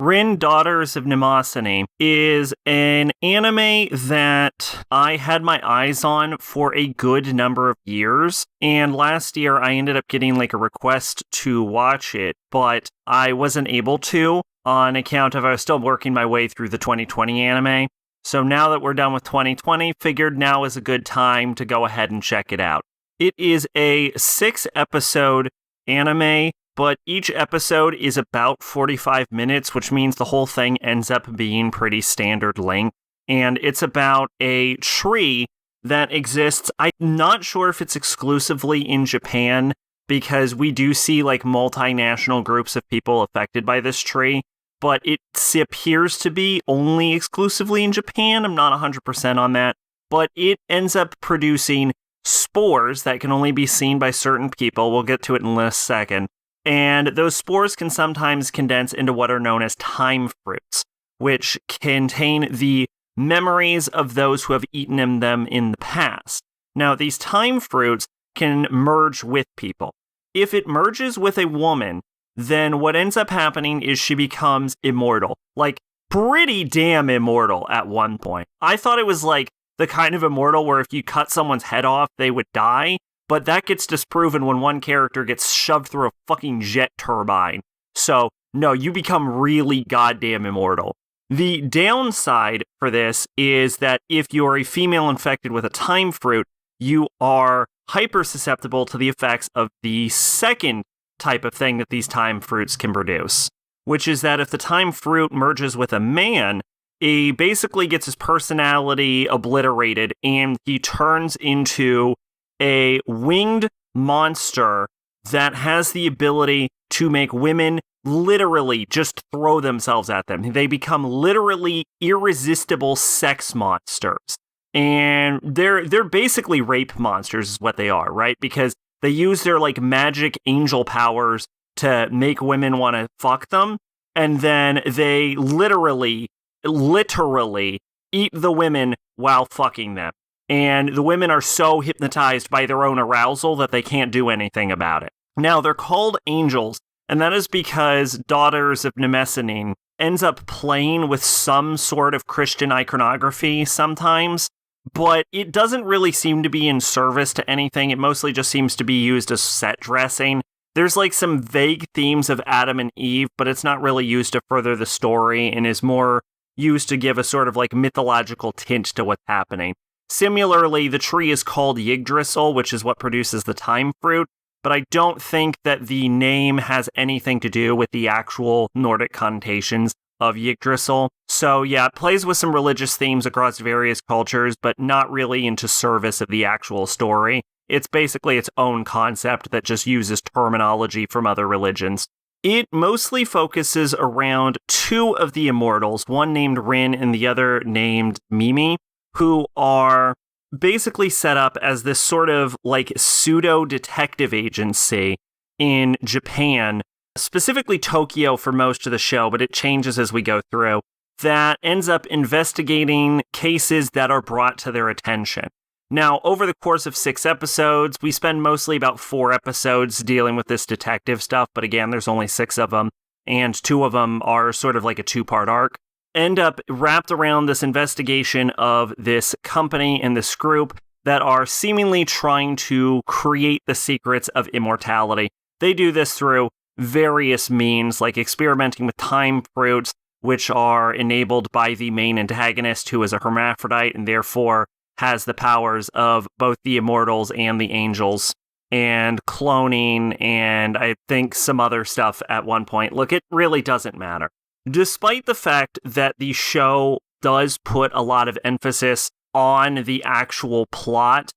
Rin Daughters of Mnemosyne is an anime that I had my eyes on for a good number of years, and last year I ended up getting like a request to watch it, but I wasn't able to on account of I was still working my way through the 2020 anime. So now that we're done with 2020, figured now is a good time to go ahead and check it out. It is a 6-episode anime, but each episode is about 45 minutes, which means the whole thing ends up being pretty standard length. And it's about a tree that exists. I'm not sure if it's exclusively in Japan, because we do see like multinational groups of people affected by this tree, but it appears to be only exclusively in Japan. I'm not 100% on that, but it ends up producing spores that can only be seen by certain people. We'll get to it in a second. And those spores can sometimes condense into what are known as time fruits, which contain the memories of those who have eaten them in the past. Now, these time fruits can merge with people. If it merges with a woman, then what ends up happening is she becomes immortal. Like, pretty damn immortal at one point. I thought it was like the kind of immortal where if you cut someone's head off, they would die. But that gets disproven when one character gets shoved through a fucking jet turbine. So, no, you become really goddamn immortal. The downside for this is that if you're a female infected with a time fruit, you are hyper susceptible to the effects of the second type of thing that these time fruits can produce, which is that if the time fruit merges with a man, he basically gets his personality obliterated and he turns into a winged monster that has the ability to make women literally just throw themselves at them. They become literally irresistible sex monsters. And they're basically rape monsters is what they are, right? Because they use their like magic angel powers to make women want to fuck them. And then they literally eat the women while fucking them. And the women are so hypnotized by their own arousal that they can't do anything about it. Now, they're called angels, and that is because Daughters of Mnemosyne ends up playing with some sort of Christian iconography sometimes, but it doesn't really seem to be in service to anything. It mostly just seems to be used as set dressing. There's like some vague themes of Adam and Eve, but it's not really used to further the story and is more used to give a sort of like mythological tint to what's happening. Similarly, the tree is called Yggdrasil, which is what produces the time fruit, but I don't think that the name has anything to do with the actual Nordic connotations of Yggdrasil. So yeah, it plays with some religious themes across various cultures, but not really into service of the actual story. It's basically its own concept that just uses terminology from other religions. It mostly focuses around two of the immortals, one named Rin and the other named Mimi, who are basically set up as this sort of like pseudo-detective agency in Japan, specifically Tokyo for most of the show, but it changes as we go through, that ends up investigating cases that are brought to their attention. Now, over the course of 6 episodes, we spend mostly about 4 episodes dealing with this detective stuff, but again, there's only 6 of them, and 2 of them are sort of like a 2-part arc. End up wrapped around this investigation of this company and this group that are seemingly trying to create the secrets of immortality. They do this through various means, like experimenting with time fruits, which are enabled by the main antagonist, who is a hermaphrodite and therefore has the powers of both the immortals and the angels, and cloning, and I think some other stuff at one point. Look, it really doesn't matter. Despite the fact that the show does put a lot of emphasis on the actual plot,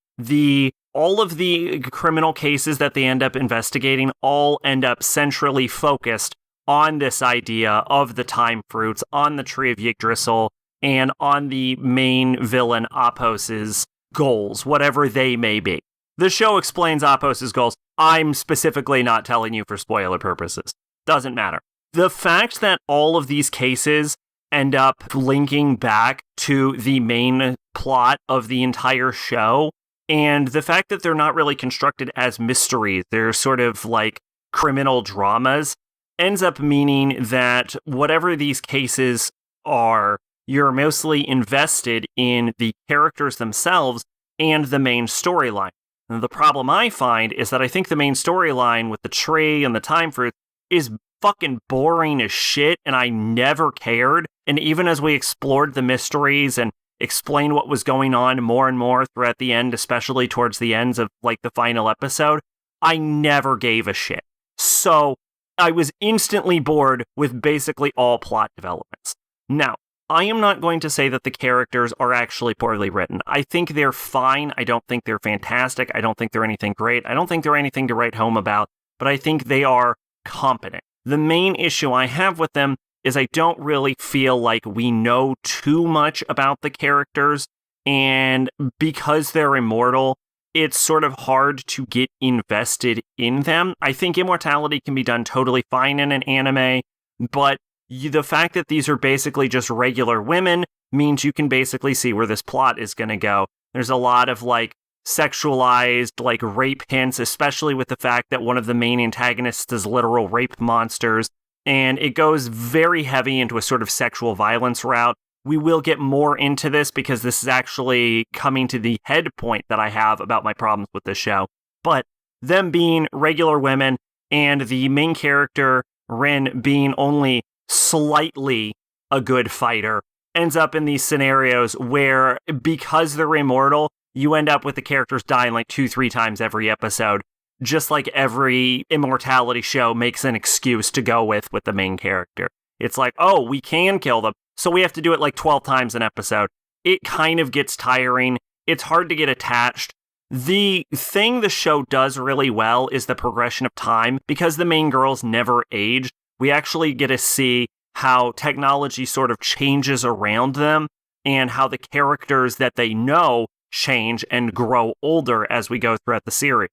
all of the criminal cases that they end up investigating all end up centrally focused on this idea of the time fruits, on the Tree of Yggdrasil, and on the main villain Appos's goals, whatever they may be. The show explains Appos's goals. I'm specifically not telling you for spoiler purposes. Doesn't matter. The fact that all of these cases end up linking back to the main plot of the entire show, and the fact that they're not really constructed as mysteries, they're sort of like criminal dramas, ends up meaning that whatever these cases are, you're mostly invested in the characters themselves and the main storyline. And the problem I find is that I think the main storyline with the tree and the time fruit is fucking boring as shit, and I never cared. And even as we explored the mysteries and explained what was going on more and more throughout the end, especially towards the ends of like the final episode, I never gave a shit. So I was instantly bored with basically all plot developments. Now, I am not going to say that the characters are actually poorly written. I think they're fine. I don't think they're fantastic. I don't think they're anything great. I don't think they're anything to write home about, but I think they are competent. The main issue I have with them is I don't really feel like we know too much about the characters, and because they're immortal, it's sort of hard to get invested in them. I think immortality can be done totally fine in an anime, but the fact that these are basically just regular women means you can basically see where this plot is going to go. There's a lot of like sexualized like rape hints, especially with the fact that one of the main antagonists is literal rape monsters, and it goes very heavy into a sort of sexual violence route. We will get more into this because this is actually coming to the head point that I have about my problems with this show. But them being regular women and the main character, Rin, being only slightly a good fighter, ends up in these scenarios where, because they're immortal, you end up with the characters dying like 2-3 times every episode, just like every immortality show makes an excuse to go with the main character. It's like, oh, we can kill them, so we have to do it like 12 times an episode. It kind of gets tiring. It's hard to get attached. The thing the show does really well is the progression of time. Because the main girls never age, we actually get to see how technology sort of changes around them and how the characters that they know change and grow older as we go throughout the series.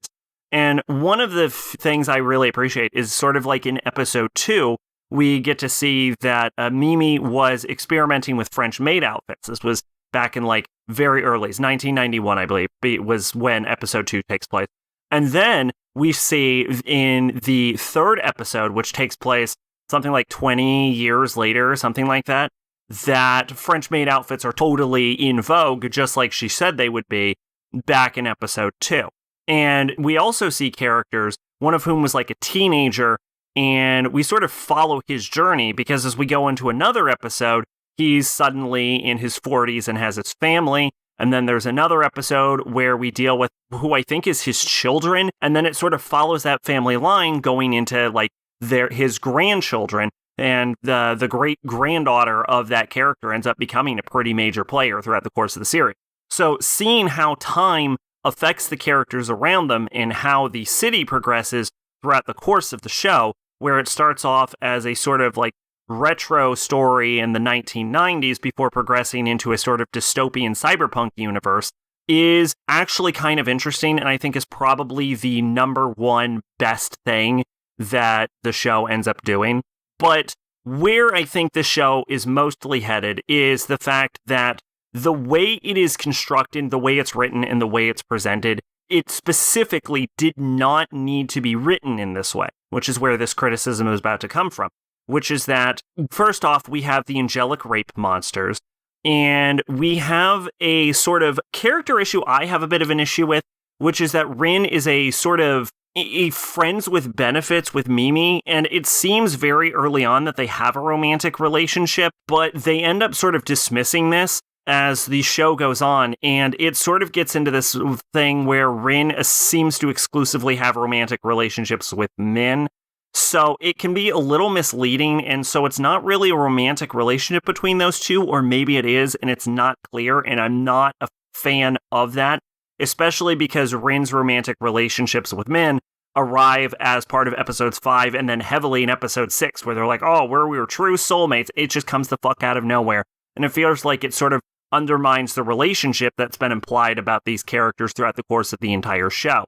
And one of the things I really appreciate is sort of like in episode 2, we get to see that Mimi was experimenting with French maid outfits. This was back in like very early, 1991, I believe, was when episode 2 takes place. And then we see in the third episode, which takes place something like 20 years later, something like that, that French maid outfits are totally in vogue, just like she said they would be back in episode 2. And we also see characters, one of whom was like a teenager, and we sort of follow his journey because as we go into another episode, he's suddenly in his 40s and has his family. And then there's another episode where we deal with who I think is his children. And then it sort of follows that family line going into like his grandchildren. And the great granddaughter of that character ends up becoming a pretty major player throughout the course of the series. So seeing how time affects the characters around them and how the city progresses throughout the course of the show, where it starts off as a sort of like retro story in the 1990s before progressing into a sort of dystopian cyberpunk universe, is actually kind of interesting, and I think is probably the number one best thing that the show ends up doing. But where I think the show is mostly headed is the fact that the way it is constructed, the way it's written, and the way it's presented, it specifically did not need to be written in this way, which is where this criticism is about to come from. Which is that, first off, we have the angelic rape monsters, and we have a sort of character issue I have a bit of an issue with, which is that Rin is a sort of a friends with benefits with Mimi, and it seems very early on that they have a romantic relationship, but they end up sort of dismissing this as the show goes on, and it sort of gets into this thing where Rin seems to exclusively have romantic relationships with men. So it can be a little misleading, and so it's not really a romantic relationship between those two, or maybe it is, and it's not clear, and I'm not a fan of that, especially because Rin's romantic relationships with men arrive as part of episodes 5 and then heavily in episode 6, where they're like, oh, we were true soulmates. It just comes the fuck out of nowhere, and it feels like it sort of undermines the relationship that's been implied about these characters throughout the course of the entire show.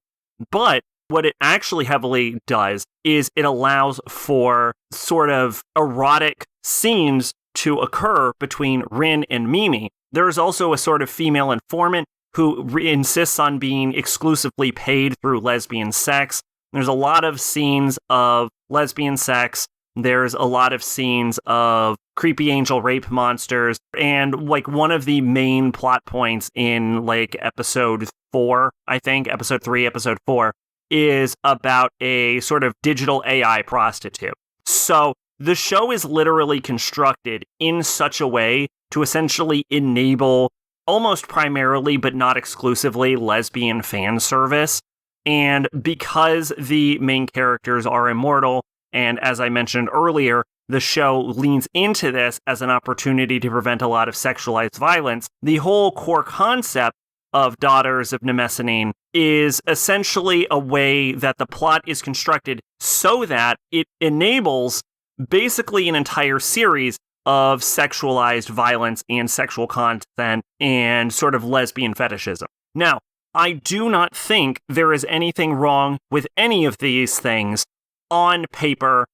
But what it actually heavily does is it allows for sort of erotic scenes to occur between Rin and Mimi. There is also a sort of female informant who insists on being exclusively paid through lesbian sex. There's a lot of scenes of lesbian sex There's a lot of scenes of creepy angel rape monsters. And like one of the main plot points in like episode 4, I think, episode 3, episode 4, is about a sort of digital AI prostitute. So the show is literally constructed in such a way to essentially enable almost primarily, but not exclusively, lesbian fan service. And because the main characters are immortal, and as I mentioned earlier, the show leans into this as an opportunity to prevent a lot of sexualized violence, the whole core concept of Daughters of Mnemosyne is essentially a way that the plot is constructed so that it enables basically an entire series of sexualized violence and sexual content and sort of lesbian fetishism. Now, I do not think there is anything wrong with any of these things on paper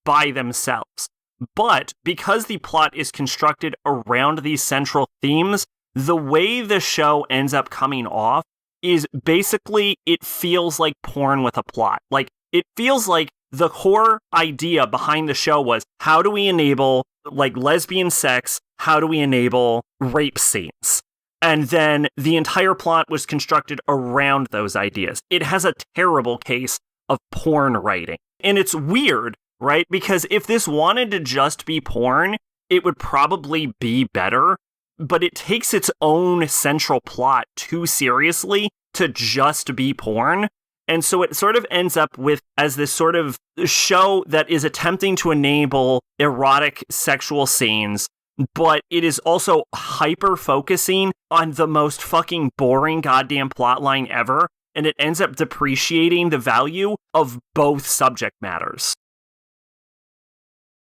by themselves. But because the plot is constructed around these central themes, the way the show ends up coming off is basically it feels like porn with a plot. Like, it feels like the core idea behind the show was, how do we enable like lesbian sex? How do we enable rape scenes? And then the entire plot was constructed around those ideas. It has a terrible case of porn writing. And it's weird, right? Because if this wanted to just be porn, it would probably be better. But it takes its own central plot too seriously to just be porn. And so it sort of ends up with as this sort of show that is attempting to enable erotic sexual scenes, but it is also hyper focusing on the most fucking boring goddamn plotline ever. And it ends up depreciating the value of both subject matters.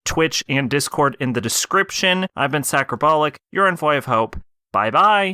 Twitch and Discord in the description. I've been Sacrobolic, your envoy of hope. Bye bye.